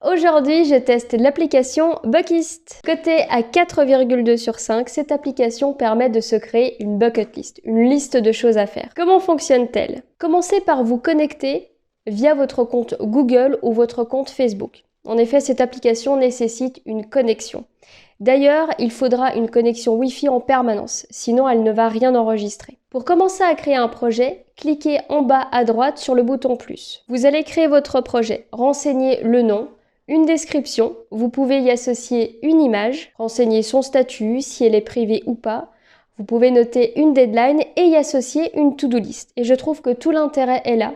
Aujourd'hui, je teste l'application Buckist. Cotée à 4,2 sur 5, cette application permet de se créer une bucket list, une liste de choses à faire. Comment fonctionne-t-elle? Commencez par vous connecter via votre compte Google ou votre compte Facebook. En effet, cette application nécessite une connexion. D'ailleurs, il faudra une connexion Wi-Fi en permanence, sinon elle ne va rien enregistrer. Pour commencer à créer un projet, cliquez en bas à droite sur le bouton plus. Vous allez créer votre projet, renseignez le nom, une description, vous pouvez y associer une image, renseigner son statut, si elle est privée ou pas. Vous pouvez noter une deadline et y associer une to-do list. Et je trouve que tout l'intérêt est là,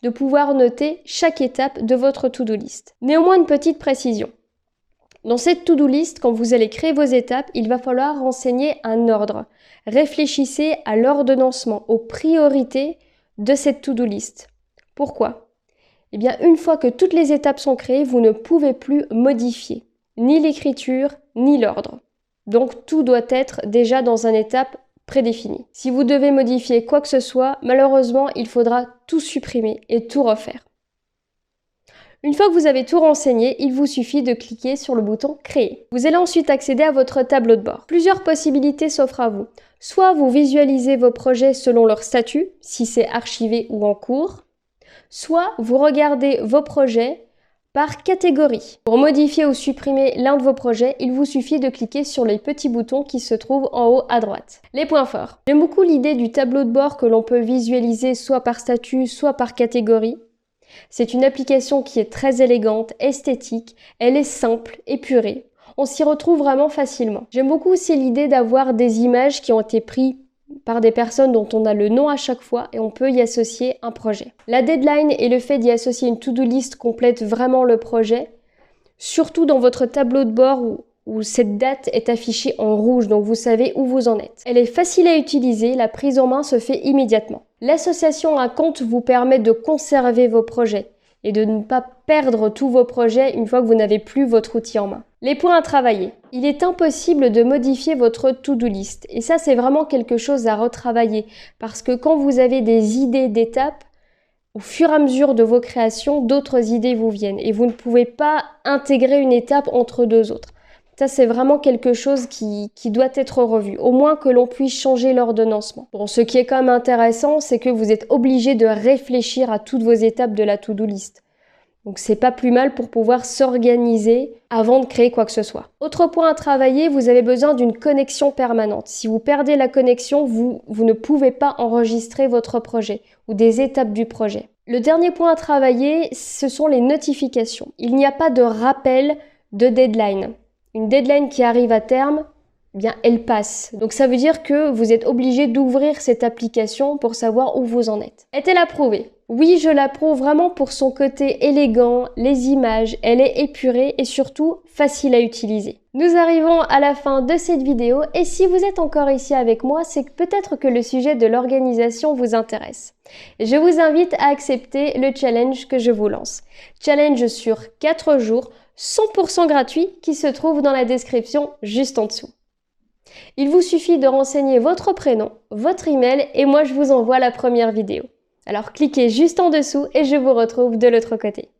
de pouvoir noter chaque étape de votre to-do list. Néanmoins, une petite précision. Dans cette to-do list, quand vous allez créer vos étapes, il va falloir renseigner un ordre. Réfléchissez à l'ordonnancement, aux priorités de cette to-do list. Pourquoi ? Eh bien, une fois que toutes les étapes sont créées, vous ne pouvez plus modifier ni l'écriture, ni l'ordre. Donc, tout doit être déjà dans une étape prédéfinie. Si vous devez modifier quoi que ce soit, malheureusement, il faudra tout supprimer et tout refaire. Une fois que vous avez tout renseigné, il vous suffit de cliquer sur le bouton « Créer ». Vous allez ensuite accéder à votre tableau de bord. Plusieurs possibilités s'offrent à vous. Soit vous visualisez vos projets selon leur statut, si c'est archivé ou en cours, soit vous regardez vos projets par catégorie. Pour modifier ou supprimer l'un de vos projets, il vous suffit de cliquer sur les petits boutons qui se trouvent en haut à droite. Les points forts. J'aime beaucoup l'idée du tableau de bord que l'on peut visualiser soit par statut, soit par catégorie. C'est une application qui est très élégante, esthétique, elle est simple, épurée. On s'y retrouve vraiment facilement. J'aime beaucoup aussi l'idée d'avoir des images qui ont été prises par des personnes dont on a le nom à chaque fois et on peut y associer un projet. La deadline et le fait d'y associer une to-do list complètent vraiment le projet, surtout dans votre tableau de bord où cette date est affichée en rouge, donc vous savez où vous en êtes. Elle est facile à utiliser, la prise en main se fait immédiatement. L'association à un compte vous permet de conserver vos projets et de ne pas perdre tous vos projets une fois que vous n'avez plus votre outil en main. Les points à travailler. Il est impossible de modifier votre to-do list et ça c'est vraiment quelque chose à retravailler parce que quand vous avez des idées d'étapes, au fur et à mesure de vos créations, d'autres idées vous viennent et vous ne pouvez pas intégrer une étape entre deux autres. Ça, c'est vraiment quelque chose qui doit être revu, au moins que l'on puisse changer l'ordonnancement. Bon, ce qui est quand même intéressant, c'est que vous êtes obligé de réfléchir à toutes vos étapes de la to-do list. Donc, c'est pas plus mal pour pouvoir s'organiser avant de créer quoi que ce soit. Autre point à travailler, vous avez besoin d'une connexion permanente. Si vous perdez la connexion, vous ne pouvez pas enregistrer votre projet ou des étapes du projet. Le dernier point à travailler, ce sont les notifications. Il n'y a pas de rappel de deadline. Une deadline qui arrive à terme, eh bien elle passe. Donc ça veut dire que vous êtes obligé d'ouvrir cette application pour savoir où vous en êtes. Est-elle approuvée? Oui, je l'approuve vraiment pour son côté élégant, les images, elle est épurée et surtout facile à utiliser. Nous arrivons à la fin de cette vidéo et si vous êtes encore ici avec moi, c'est peut-être que le sujet de l'organisation vous intéresse. Je vous invite à accepter le challenge que je vous lance. Challenge sur 4 jours, 100% gratuit qui se trouve dans la description juste en dessous. Il vous suffit de renseigner votre prénom, votre email et moi je vous envoie la première vidéo. Alors cliquez juste en dessous et je vous retrouve de l'autre côté.